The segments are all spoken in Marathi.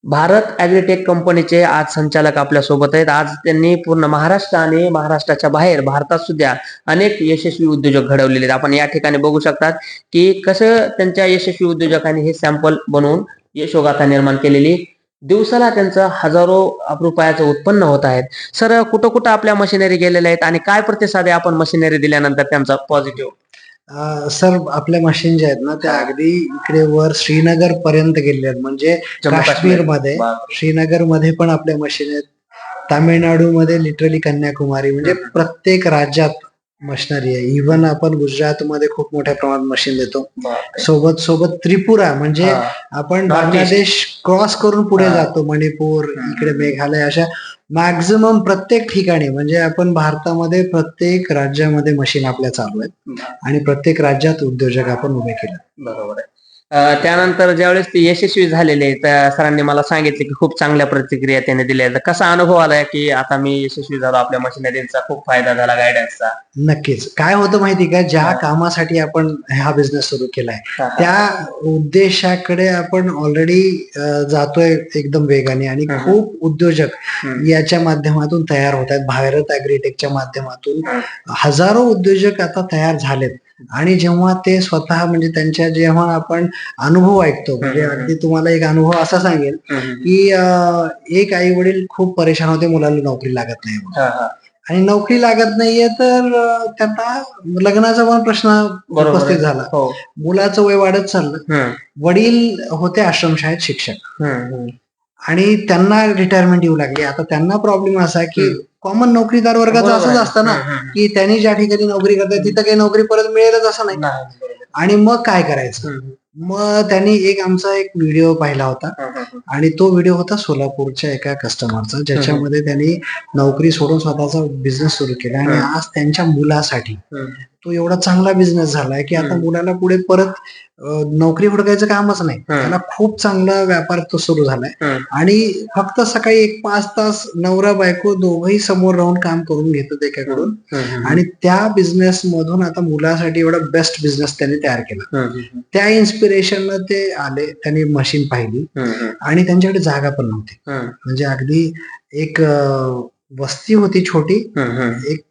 भारत ॲग्रीटेक कंपनीचे आज संचालक आपल्या सोबत आहेत. आज त्यांनी पूर्ण महाराष्ट्र आणि महाराष्ट्राच्या बाहेर भारतात सुद्धा अनेक यशस्वी उद्योजक घडवलेले आहेत. आपण या ठिकाणी बघू शकतात की कसं त्यांच्या यशस्वी उद्योजकांनी हे सॅम्पल बनवून यशोगाथा निर्माण केलेली. दिवसाला त्यांचं हजारो रुपयाचं उत्पन्न होत आहेत. सर, कुठं कुठं आपल्या मशिनरी गेलेल्या आहेत आणि काय प्रतिसाद आहे आपण मशिनरी दिल्यानंतर त्यांचा पॉझिटिव्ह? सर, आपल्या मशीन ज्या आहेत ना त्या अगदी इकडे वर श्रीनगर पर्यंत गेलेल्या आहेत. म्हणजे काश्मीरमध्ये, श्रीनगर मध्ये पण आपल्या मशीन आहेत. तामिळनाडूमध्ये लिटरली कन्याकुमारी, म्हणजे प्रत्येक राज्यात मशिनरी आहे. इव्हन आपण गुजरातमध्ये खूप मोठ्या प्रमाणात मशीन देतो. सोबत सोबत त्रिपुरा, म्हणजे आपण बांगलादेश क्रॉस करून पुढे जातो, मणिपूर, इकडे मेघालय, अशा मॅक्झिमम प्रत्येक ठिकाणी, म्हणजे आपण भारतामध्ये प्रत्येक राज्यामध्ये मशीन आपल्या चालू आहेत आणि प्रत्येक राज्यात उद्योजक आपण उभे केले. बरोबर आहे. त्यानंतर ज्यावेळेस ते यशस्वी झालेले त्या सरांनी मला सांगितले की खूप चांगल्या प्रतिक्रिया त्याने दिल्या. कसा अनुभव आलाय की आता मी यशस्वी झालो, आपल्या मशिनरीचा खूप फायदा झाला, गायडन्सचा? नक्कीच. काय होतं माहिती का, ज्या कामासाठी आपण हा बिझनेस सुरू केलाय त्या उद्देशाकडे आपण ऑलरेडी जातोय एकदम वेगाने आणि खूप उद्योजक याच्या माध्यमातून तयार होत आहेत. भारत ॲग्रीटेकच्या माध्यमातून हजारो उद्योजक आता तयार झालेत. आणि जेव्हा ते स्वतः, म्हणजे त्यांच्या जेव्हा आपण अनुभव ऐकतो, म्हणजे अगदी तुम्हाला एक अनुभव असा सांगेल की एक आई वडील खूप परेशान होते, मुलाला नोकरी लागत नाही आणि नोकरी लागत नाहीये तर त्यांना लग्नाचा पण प्रश्न उपस्थित झाला. मुलाचं वय वाढत चाललं. वडील होते आश्रमशाळेत शिक्षक आणि त्यांना रिटायरमेंट येऊ लागली. आता त्यांना प्रॉब्लेम असा की कॉमन नोकरीदार वर्गाचं असंच असतं ना की त्यांनी ज्या ठिकाणी नोकरी करतात तिथं काही नोकरी परत मिळेलच असं नाही. आणि मग काय करायचं? मग त्यांनी आमचा एक व्हिडिओ पाहिला होता आणि तो व्हिडिओ होता सोलापूरच्या एका कस्टमरचा, ज्याच्यामध्ये त्यांनी नोकरी सोडून स्वतःचा बिझनेस सुरू केला आणि आज त्यांच्या मुलासाठी तो एवढा चांगला बिझनेस झालाय की आता मुलाला पुढे परत नोकरी हुडकायचं कामच नाही. त्याला खूप चांगला व्यापार तो सुरू झालाय आणि फक्त सकाळी 1-5 तास नवरा बायको दोघंही समोर राहून काम करून घेतात एकाकडून आणि त्या बिझनेस मधून आता मुलासाठी एवढा बेस्ट बिझनेस त्यांनी तयार केला. त्या इन्स्पिरेशननं ते आले, त्यांनी मशीन पाहिली आणि त्यांच्याकडे जागा पण नव्हती. म्हणजे अगदी एक वस्ती होती छोटी, एक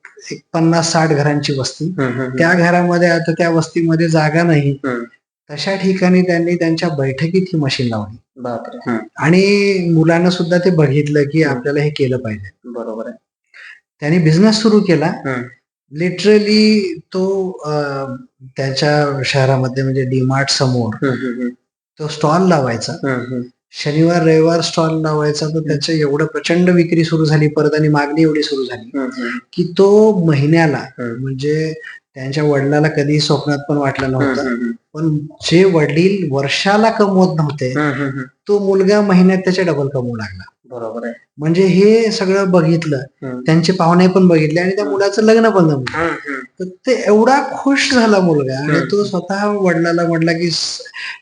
50-60 घरांची वस्ती. त्या घरामध्ये आता त्या वस्तीमध्ये जागा नाही. तशा ठिकाणी त्यांनी त्यांच्या बैठकीत ही मशीन लावली आणि मुलांना सुद्धा ते बघितलं की आपल्याला हे केलं पाहिजे. बरोबर आहे. त्यांनी बिझनेस सुरू केला. लिटरली तो त्याच्या शहरामध्ये, म्हणजे डीमार्ट समोर तो स्टॉल लावायचा. शनिवार रविवार स्टॉल लावायचा. तर त्याचं एवढं प्रचंड विक्री सुरू झाली परत आणि मागणी एवढी सुरू झाली की तो महिन्याला, म्हणजे त्यांच्या वडिलाला कधी स्वप्नात पण वाटलं नव्हतं, पण जे वडील वर्षाला कमवत नव्हते तो मुलगा महिन्यात त्याच्या डबल कमवू लागला. बरोबर आहे. म्हणजे हे सगळं बघितलं, त्यांचे पाहुणे पण बघितले आणि त्या मुलाचं लग्न पण जमलं. तर ते एवढा खुश झाला मुलगा आणि तो स्वतः वडिलाला म्हटला की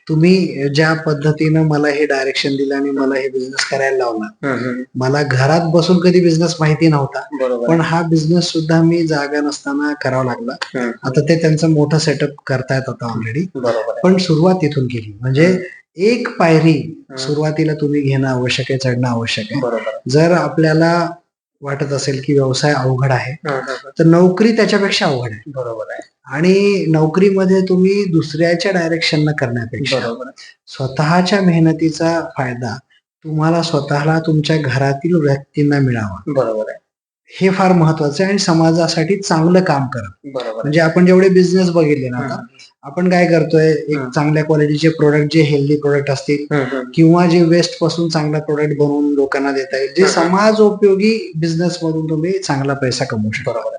तुम्ही ज्या पद्धतीनं मला हे डायरेक्शन दिलं आणि मला हे बिझनेस करायला लावला, मला घरात बसून कधी बिझनेस माहिती नव्हता, पण हा बिझनेस सुद्धा मी जागा नसताना करावा लागला. आता ते त्यांचं मोठं सेटअप करतायत आता ऑलरेडी, पण सुरुवात तिथून केली. म्हणजे एक पायरी सुरुवातीला तुम्ही घेणं आवश्यक आहे, चढणं आवश्यक आहे. जर आपल्याला वाटत असेल की व्यवसाय अवघड आहे तर नोकरी त्याच्यापेक्षा अवघड आहे. बरोबर आहे. आणि नोकरीमध्ये तुम्ही दुसऱ्याच्या डायरेक्शन करण्यापेक्षा स्वतःच्या मेहनतीचा फायदा तुम्हाला स्वतःला, तुमच्या घरातील व्यक्तींना मिळावा. बरोबर आहे. हे फार महत्वाचं आहे आणि समाजासाठी चांगलं काम करा. म्हणजे आपण जेवढे बिझनेस बघितले ना, आता आपण काय करतोय, एक चांगल्या क्वालिटीचे प्रोडक्ट, जे हेल्दी प्रोडक्ट असतील किंवा जे वेस्ट पासून चांगला प्रोडक्ट बनवून लोकांना देता येईल, जे समाज उपयोगी बिझनेस मधून तुम्ही चांगला पैसा कमवू शकता.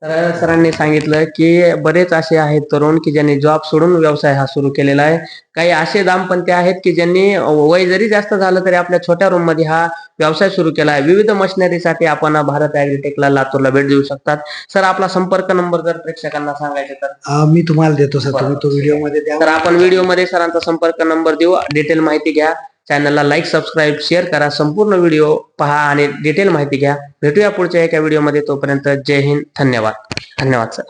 तर सरांनी सांगितलं की बरेच असे आहेत तरुण की ज्यांनी जॉब सोडून व्यवसाय हा सुरू केलेला आहे. काही असे दाम्पत्य आहेत की ज्यांनी वय जरी जास्त झालं तरी आपल्या छोट्या रूम मध्ये हा व्यवसाय सुरू केला आहे. विविध मशिनरीसाठी आपण भारत ॲग्रीटेकला लातूरला भेट देऊ शकतात. सर, आपला संपर्क नंबर जर प्रेक्षकांना सांगायचे तर? मी तुम्हाला देतो सर, तुम्ही तो व्हिडिओ मध्ये द्या. तर आपण व्हिडिओ मध्ये सरांचा संपर्क नंबर देऊ. डिटेल माहिती घ्या. चॅनलला लाईक, सबस्क्राईब, शेअर करा. संपूर्ण व्हिडिओ पहा आणि डिटेल माहिती घ्या. भेटूया पुढच्या एका व्हिडिओमध्ये. तोपर्यंत जय हिंद. धन्यवाद. धन्यवाद सर.